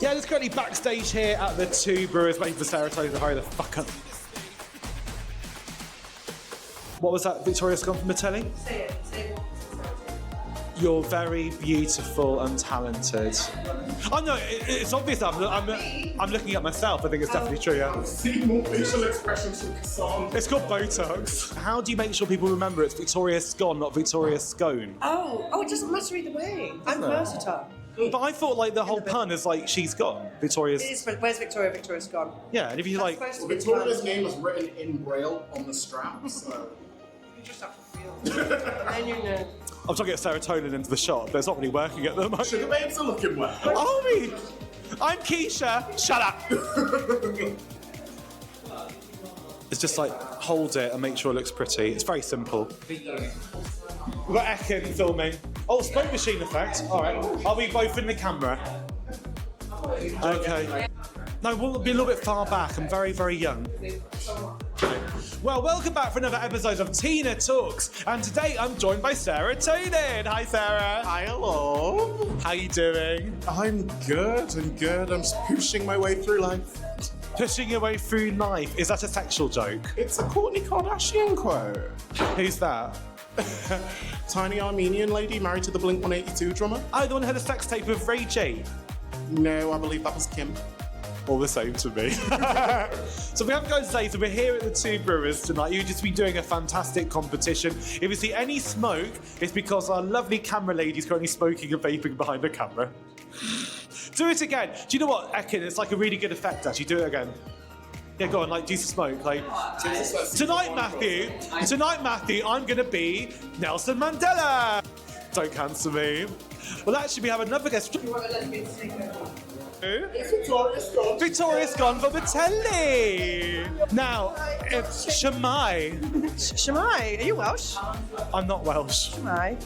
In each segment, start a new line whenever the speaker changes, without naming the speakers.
Yeah, just currently backstage here at the Two Brewers waiting for Sara Tonin to hurry the fuck up. What was that, Victoria Scone from the telly?
Say it.
You're very beautiful and talented. Oh no, it's obvious. I'm looking at myself. I think it's definitely true, yeah.
See more facial expressions from Kassan.
It's called Botox. How do you make sure people remember it's Victoria Scone, not Victoria Scone?
Oh, it doesn't matter either way. I'm versatile.
But I thought like the whole pun is like she's gone. Victoria's.
It is, but where's Victoria? Victoria's gone.
Yeah, and if you like.
Victoria's name was written in Braille on the strap, so.
You just have to feel it. And then you know.
I'm trying to get Sara Tonin into the shot, but it's not really working at the moment.
Sugar babes are looking well.
Homie! I'm Keisha! Shut up! It's just like, hold it and make sure it looks pretty. It's very simple. We've got Ekin filming. Oh, smoke machine effect. Alright. Are we both in the camera? Okay. No, we'll be a little bit far back. I'm very, very young. Well, welcome back for another episode of Teena Talks, and today I'm joined by Sara Tonin. Hi, Sara.
Hi, hello.
How you doing?
I'm good. I'm just pushing my way through life.
Pushing your way through life. Is that a sexual joke?
It's a Kourtney Kardashian quote.
Who's that?
Tiny Armenian lady married to the Blink-182 drummer?
Oh, the one who had a sex tape with Ray J.
No, I believe that was Kim.
All the same to me. So we have to go and say, so we're here at the Two Brewers tonight. You've just been doing a fantastic competition. If you see any smoke, it's because our lovely camera lady's currently smoking and vaping behind the camera. Do it again. Do you know what, Ekin? It's like a really good effect, actually. Do it again. Yeah, go on, like, do some smoke. Like, tonight, Matthew, I'm going to be Nelson Mandela. Don't cancel me. Well, actually, we have another guest.
You want a lesbian to take over?
Who?
It's Victoria Scone.
Victoria's gone for the telly. Now, it's Shemai.
Shemai, are you Welsh?
I'm not Welsh.
Shemai.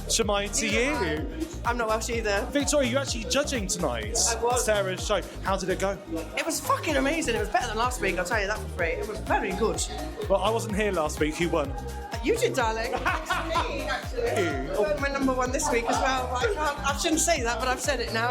Shemai to you.
I'm not Welsh either.
Victoria, you're actually judging tonight.
I was.
Sarah's show. How did it go?
It was fucking amazing. It was better than last week, I'll tell you that for free. It was very good.
Well, I wasn't here last week. Who won?
You did, darling. Me, actually.
You?
Oh, my number one this week as well. I shouldn't say that, but I've said it now.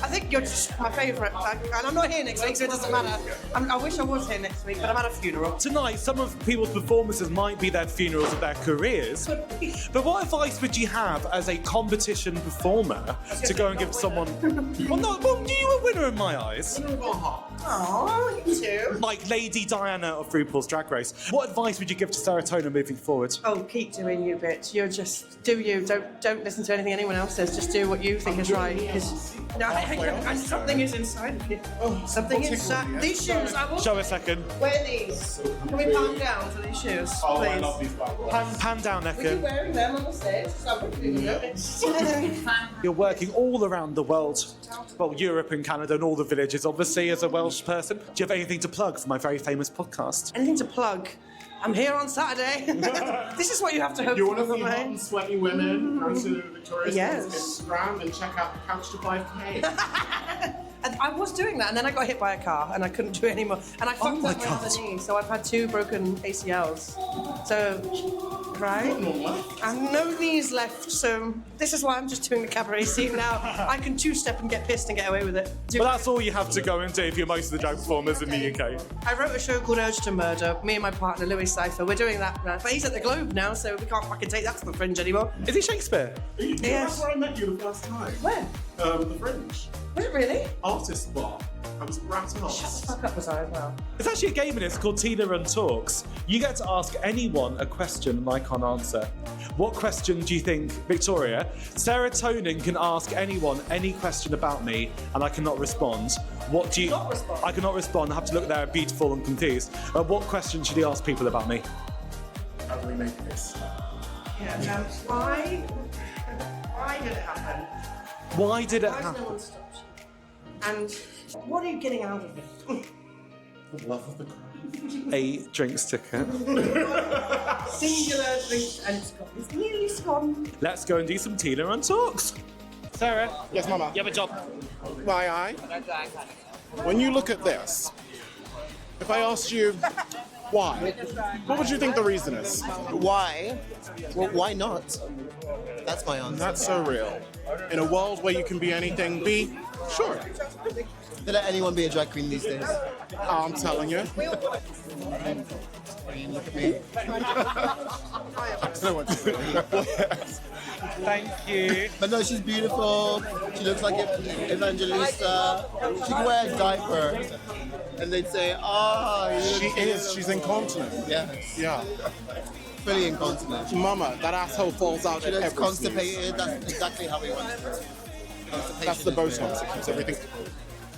I think you're just my favourite. And I'm not here next week, so it doesn't matter. I wish I was here next week, but I'm at a funeral.
Tonight, some of people's performances might be their funerals of their careers. But what advice would you have as a competition performer to go and give someone... Well, you were a winner in my eyes.
Oh, you too.
Like Lady Diana of RuPaul's Drag Race. What advice would you give to Sara Tonin moving forward?
Oh, keep doing you, bitch. You're just do you. Don't listen to anything anyone else says. Just do what you think is right. Because and something is inside of you. Something inside these shoes. I will
Show a second.
wear these. Can we palm down for these shoes, please?
Oh, I love these bad boys.
Pan down,
Were you
Ekin.
wearing them on the stage?
You're working all around the world. Well, Europe and Canada and all the villages, obviously, as a Welsh person. Do you have anything to plug for my very famous podcast?
Anything to plug? I'm here on Saturday. This is what you have to hope
You
for
want to
from
see hot
me.
and sweaty women? Go to Victoria's
Yes.
Instagram and check out the Couch to 5K.
And I was doing that, and then I got hit by a car, and I couldn't do it anymore. And I fucked
my
up my
God.
other knee, so I've had 2 broken ACLs. So, right? And no knees left, so this is why I'm just doing the cabaret scene now. I can 2-step and get pissed and get away with it.
But that's all you have to go and do if you're most of the drag performers in the UK.
I wrote a show called Urge to Murder. Me and my partner, Louis Cypher, we're doing that now. But he's at the Globe now, so we can't fucking take that to the Fringe anymore.
Is it Shakespeare?
Yes.
That's where I met you the first time.
Where?
The Fringe.
Was it really?
Artist bar. I was rat
Shut the
ass.
fuck up, was I as well?
It's actually a game in it's called Teena Talks. You get to ask anyone a question and I can't answer. What question do you think, Victoria? Sara Tonin can ask anyone any question about me and I cannot respond. What do you...
Not respond?
I cannot respond. I have to look there beautiful and confused. What question should he ask people about me?
How do we make this?
Yeah, why did it happen?
Why did it
Why has no
happen?
one stopped you? And what are you getting out of it?
The love of the crowd.
A drinks ticket.
Singular drink and it's gone. It's nearly gone.
Let's go and do some Teena Talks. Sarah,
Yes, Mama.
you have a job.
My eye. When you look at this, if I asked you why, what would you think the reason is?
Why? Well, why not? That's my answer.
That's so real. In a world where you can be anything, be sure.
They let anyone be a drag queen these days.
I'm telling you.
Look at me. I don't know what to say.
Thank you.
But no, she's beautiful. She looks like Evangelista. She can wear a diaper. And they'd say,
She is. She's incontinent.
Yes.
Yeah.
Fully incontinent.
Mama, that asshole falls out
She
at
looks
every
constipated.
sneeze.
That's exactly how we want it.
That's the Botox. It keeps everything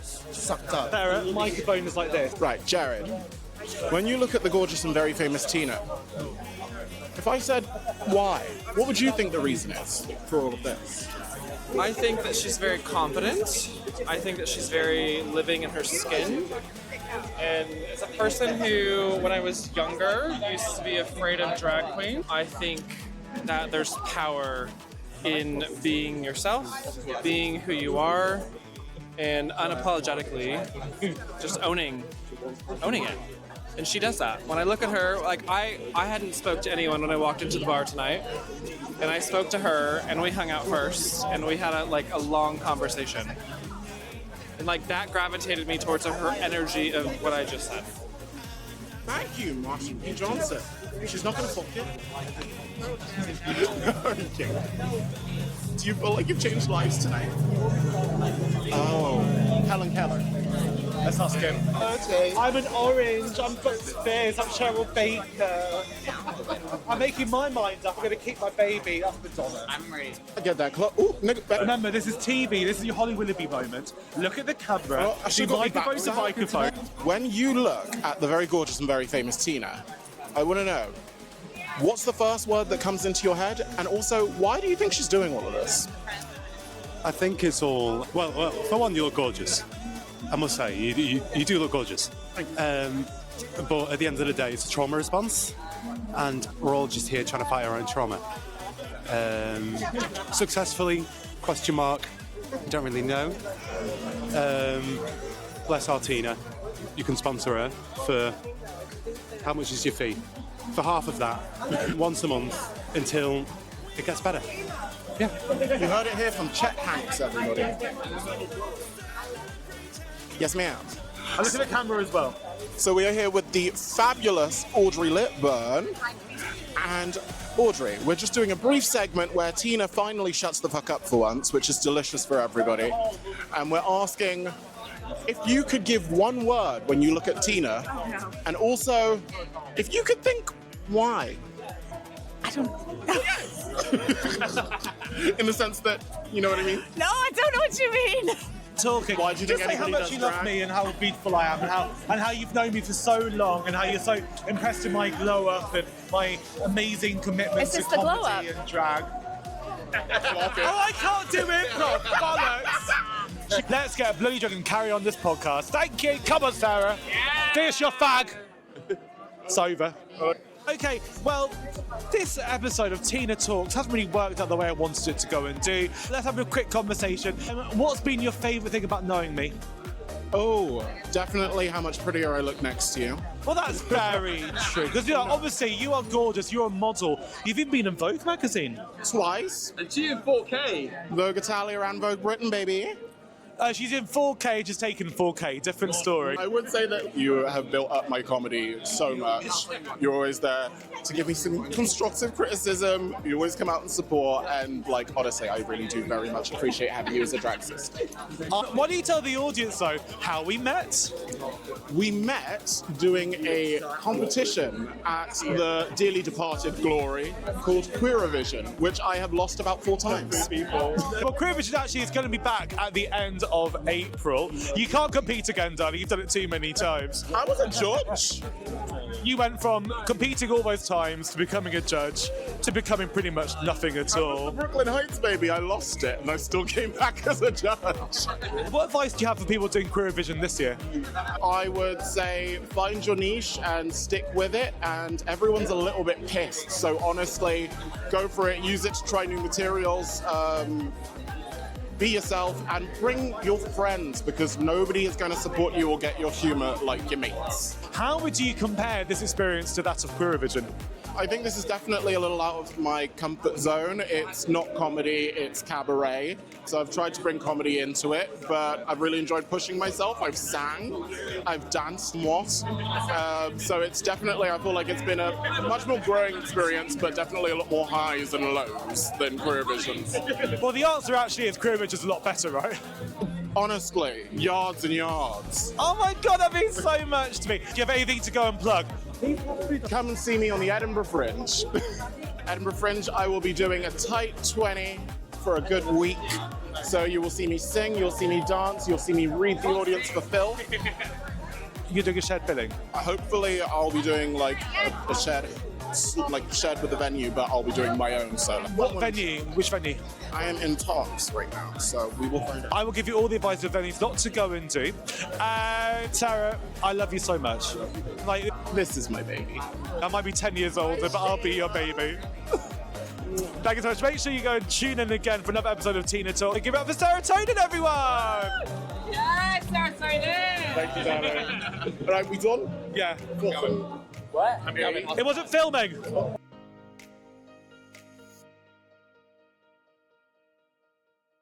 Sucked up.
Sarah, microphone is like this.
right. Jared, when you look at the gorgeous and very famous Teena, if I said why, what would you think the reason is for all of this?
I think that she's very confident. I think that she's very living in her skin. And as a person who, when I was younger, used to be afraid of drag queens, I think that there's power in being yourself, being who you are, and unapologetically just owning it. And she does that. When I look at her, like I hadn't spoke to anyone when I walked into the bar tonight, and I spoke to her, and we hung out first, and we had a long conversation. And like that gravitated me towards her energy of what I just said.
Thank you, Marshall P. Johnson. She's not going to fuck you. Okay. Do you feel like you've changed lives tonight? Oh, Helen Keller.
Let's ask him.
Okay.
I'm an orange, I'm Books Spears, I'm Cheryl Baker. I'm making my mind up, I'm going to keep my baby. That's Madonna.
I'm ready.
I get that. Ooh, nigga.
Remember, this is TV, this is your Holly Willoughby moment. Look at the camera,
Oh, I
do
should've got my back
microphone to
to
microphone.
When you look at the very gorgeous and very famous Teena, I want to know, what's the first word that comes into your head? And also, why do you think she's doing all of this?
I think it's all well. For one, you look gorgeous. I must say, you do look gorgeous. But at the end of the day, it's a trauma response, and we're all just here trying to fight our own trauma. Successfully? Question mark. Don't really know. Bless our Teena. You can sponsor her for how much is your fee? For half of that, once a month until it gets better. Yeah.
You heard it here from Chet Hanks, everybody. Yes, ma'am.
I look at the camera as well.
So we are here with the fabulous Audrey Lipburn. And Audrey, we're just doing a brief segment where Teena finally shuts the fuck up for once, which is delicious for everybody. And we're asking if you could give one word when you look at Teena, and also if you could think why. In the sense that, you know what I mean?
No, I don't know what you mean.
Talking.
Why do you think
Just say how
anybody
much
does
you love
drag?
me and how beautiful I am and how you've known me for so long and how you're so impressed with my glow up and my amazing commitment
It's
to
just the glow
comedy
up.
and drag. Oh, I can't do it! No, bollocks! Let's get a bloody drug and carry on this podcast. Thank you. Come on, Sarah. Finish your fag. It's over. Okay, well, this episode of Teena Talks hasn't really worked out the way I wanted it to go and do. Let's have a quick conversation. What's been your favourite thing about knowing me?
Oh, definitely how much prettier I look next to you.
Well, that's very true. Because, obviously, you are gorgeous. You're a model. You've even been in Vogue magazine.
Twice.
And she in 4K.
Vogue Italia and Vogue Britain, baby.
She's in 4K, just taken 4K. Different story.
I would say that you have built up my comedy so much. You're always there to give me some constructive criticism. You always come out and support, and honestly, I really do very much appreciate having you as a drag sister.
Why don't you tell the audience, though, how we met?
We met doing a competition at the dearly departed glory called Queeravision, which I have lost about 4 times.
Well, Queeravision actually is going to be back at the end of April. You can't compete again, darling. You've done it too many times.
I was a judge.
You went from competing all those times to becoming a judge to becoming pretty much nothing at all.
Brooklyn Heights, baby. I lost it, and I still came back as a judge.
What advice do you have for people doing Queeravision this year?
I would say find your niche and stick with it, and everyone's a little bit pissed. So honestly, go for it. Use it to try new materials. Be yourself and bring your friends, because nobody is going to support you or get your humour like your mates.
How would you compare this experience to that of Queeravision?
I think this is definitely a little out of my comfort zone. It's not comedy, it's cabaret. So I've tried to bring comedy into it, but I've really enjoyed pushing myself. I've sang, I've danced somewhat. So it's definitely, I feel like it's been a much more growing experience, but definitely a lot more highs and lows than Queer Vision.
Well, the answer actually is Queer Vision is a lot better, right?
Honestly, yards and yards.
Oh my God, that means so much to me. Do you have anything to go and plug?
Come and see me on the Edinburgh Fringe. Edinburgh Fringe, I will be doing a tight 20 for a good week. So you will see me sing, you'll see me dance, you'll see me read the audience for filth.
You're doing a shared billing?
Hopefully I'll be doing like a shared with the venue, but I'll be doing my own solo.
What venue? Which venue?
I am in talks right now, so we will find out.
I will give you all the advice of venues not to go into. Tara, I love you so much. Like,
This is my baby.
I might be 10 years older, but I'll be your baby. Thank you so much. Make sure you go and tune in again for another episode of Teena Talks. Give it up for Sara Tonin, everyone!
Yes, Sara Tonin.
Thank you, darling. All right, we done?
Yeah.
Awesome.
I'm coming.
It wasn't filming.